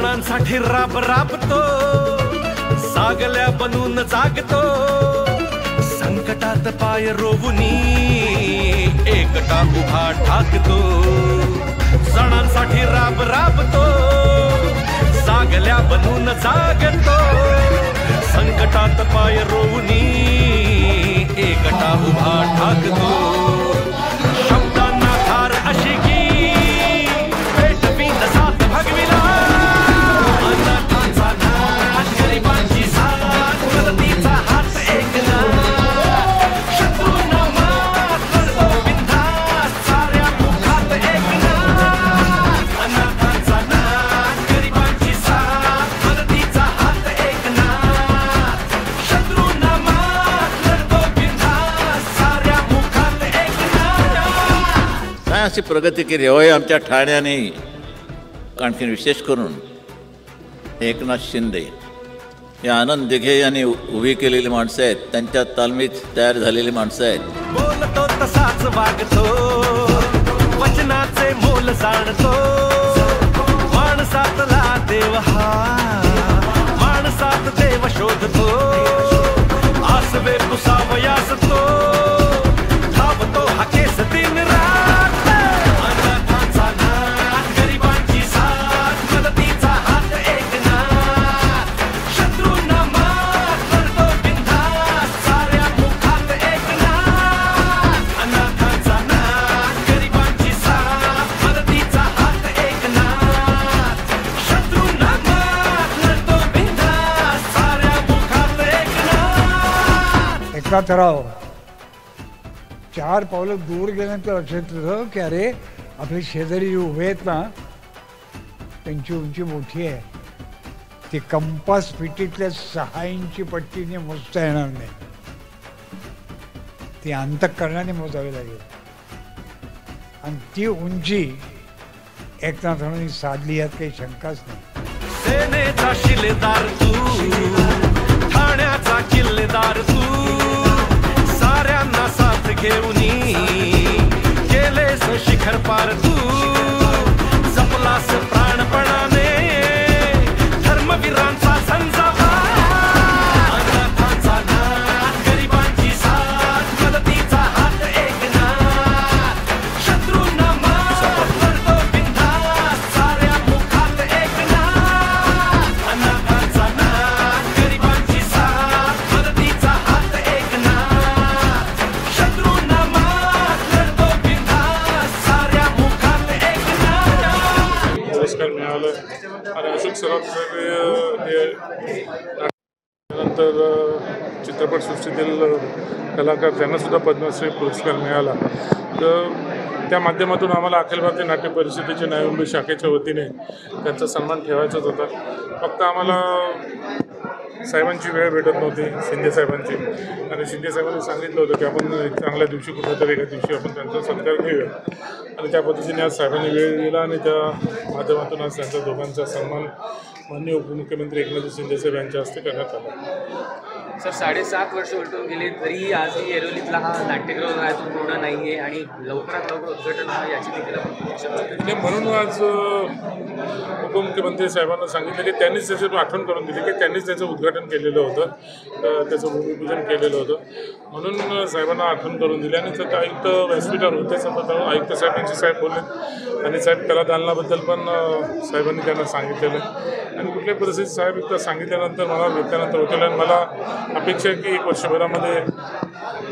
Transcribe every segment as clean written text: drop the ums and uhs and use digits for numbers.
सणांसाठी राब राबतो, सागल्या बनून जागतो, संकटात पाय रोवुनी एकटा उभा ठाकतो। सणांसाठी राब राबतो, सागल्या बनून जागतो, संकटात पाय रोवुनी एकटा उभा ठाकतो। शब्दांना धार अशी की पेटवी साथ भगविला, अनाथांचा नाथ, गरिबांची साथ, मदतीचा हात एकला, शत्रूंना मात करतो बिनधास्त, साऱ्या मुखात एकला, अनाथांचा नाथ, गरिबांची साथ, मदतीचा हात एकला, शत्रूंना मात करतो बिनधास्त, साऱ्या मुखात एकला। काय अशी प्रगती केली होय आमच्या ठाण्याने। आणखी विशेष करून एकनाथ शिंदे हे आनंद दिघे यांनी उभी केलेली माणसं आहेत, त्यांच्या तालमीत तयार झालेली माणसं आहेत। बोलतो तसाच वागतो, वचनाचे मोल जाणतो, माणसातला देव हा, माणसात देव शोधतो, आसवे पुसावयास तो धावतो हा केस दिन रात, अनाथांचा नाथ, गरिबांची साथ, मदतीचा हात एकनाथ, शत्रूंना मात करतो बिनधास्त, साऱ्या मुखात एकनाथ, अनाथांचा नाथ, गरिबांची साथ, मदतीचा हात एकनाथ, शत्रूंना मात करतो बिनधास्त, साऱ्या मुखात एकनाथ। एकनाथराव 4 पावलं दूर गेल्यानंतर लक्षात येतं की अरे आपले शेजारी जे उभे आहेत ना त्यांची उंची मोठी आहे, ती कंपास फिटीतल्या 6 इंची पट्टीने मोजता येणार नाही, ती अंतःकरणाने मोजावी लागेल, आणि ती उंची एकनाथरावांनी साधली यात काही शंकाच नाही। सेनेचा शिलेदार तू, ठाण्याचा किल्लेदार तू, साऱ्यांना साथ घेऊनी केलेस शिखर पार तू, जपलास प्राणपणाने धर्मवीरांचा संजावा, अनाथांचा नाथ, गरिबांची साथ, मदतीचा हात एकनाथ, शत्रूंना मात करतो बिनधास्त, साऱ्या मुखात एकनाथ, अनाथांचा नाथ, गरिबांची साथ, मदतीचा हात एकनाथ, शत्रूंना मात करतो बिनधास्त, साऱ्या मुखात एकनाथ। पुरस्कार मिळाला आणि अशोक सराफ हे नंतर चित्रपटसृष्टीतील कलाकार त्यांना सुद्धा पद्मश्री पुरस्कार मिळाला। तर त्या माध्यमातून आम्हाला अखिल भारतीय नाट्य परिषदेच्या नवी मुंबई शाखेच्या वतीने त्यांचा सन्मान ठेवायचाच होता। फक्त आम्हाला साहेबांची वेळ भेटत नव्हती, शिंदे साहेबांची, आणि शिंदे साहेबांनी सांगितलं होतं की आपण एक चांगल्या दिवशी कुठेतरी एका दिवशी आपण त्यांचा सत्कार घेऊया, आणि त्या पद्धतीने आज साहेबांनी वेळ दिला आणि त्या माध्यमातून आज त्यांच्या दोघांचा सन्मान माननीय उपमुख्यमंत्री एकनाथ शिंदे साहेब यांच्या हस्ते करण्यात आला। सर 7.5 वर्ष उलटून गेले तरी आजही ऐरोलीतला हा नाट्यगृह अजून पूर्ण नाही आहे, आणि लवकरात लवकर उद्घाटन व्हावं याची देखील आपण अपेक्षा करतो। म्हणून आज उपमुख्यमंत्री साहेबांना सांगितलं की त्यांनीच त्याची आठवण करून दिली की त्यांनीच त्याचं उद्घाटन केलेलं होतं, त्याचं भूमिपूजन केलेलं होतं, म्हणून साहेबांना आठवण करून दिली। आणि तर आयुक्त व्यासपीठावर होते, सतत आयुक्त साहेबांशी साहेब बोलले, आणि साहेब कला दालनाबद्दल पण साहेबांनी त्यांना सांगितलेलं, आणि कुठल्याही परिस्थितीत साहेब एकदा सांगितल्यानंतर मला भेटल्यानंतर होतील, आणि मला अपेक्षा आहे की 1 वर्षभरामध्ये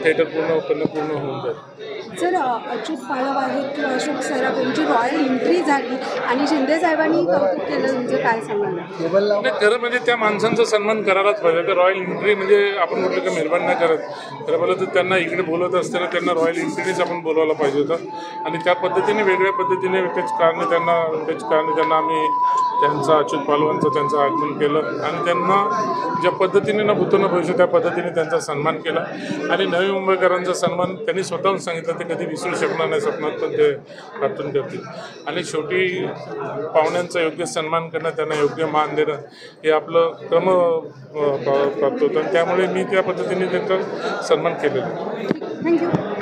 थिएटर पूर्ण होऊन जाईल। सर अच्युत पाळव आहेत किंवा अशोक सराफ यांची रॉयल एंट्री झाली आणि शिंदे साहेबांनी कौतुक केलं, म्हणजे काय सांगाल? नाही, खरं म्हणजे त्या माणसांचा सन्मान करायलाच पाहिजे। तर रॉयल एंट्री म्हणजे आपण म्हटलं की मेहरबान नाही करत, खरं बोललं तर त्यांना इकडे बोलत असताना त्यांना रॉयल एंट्रीनेच आपण बोलवायला पाहिजे होतं, आणि त्या पद्धतीने वेगळ्या पद्धतीने त्याच कारणे त्यांना आम्ही त्यांचा अच्युत पालवांचं त्यांचं आगमन केलं, आणि त्यांना ज्या पद्धतीने न भूतो न भविष्य त्या पद्धतीने त्यांचा सन्मान केला, आणि नवी मुंबईकरांचा सन्मान त्यांनी स्वतःहून सांगितलं ते कधी विसरू शकणार नाही, स्वप्नात पण ते प्रार्थना करतील, आणि शेवटी पाहुण्यांचा योग्य सन्मान करणं, त्यांना योग्य मान देणं हे आपलं क्रम प्राप्त होतं, आणि त्यामुळे मी त्या पद्धतीने त्यांचा सन्मान केलेला आहे। थँक्यू।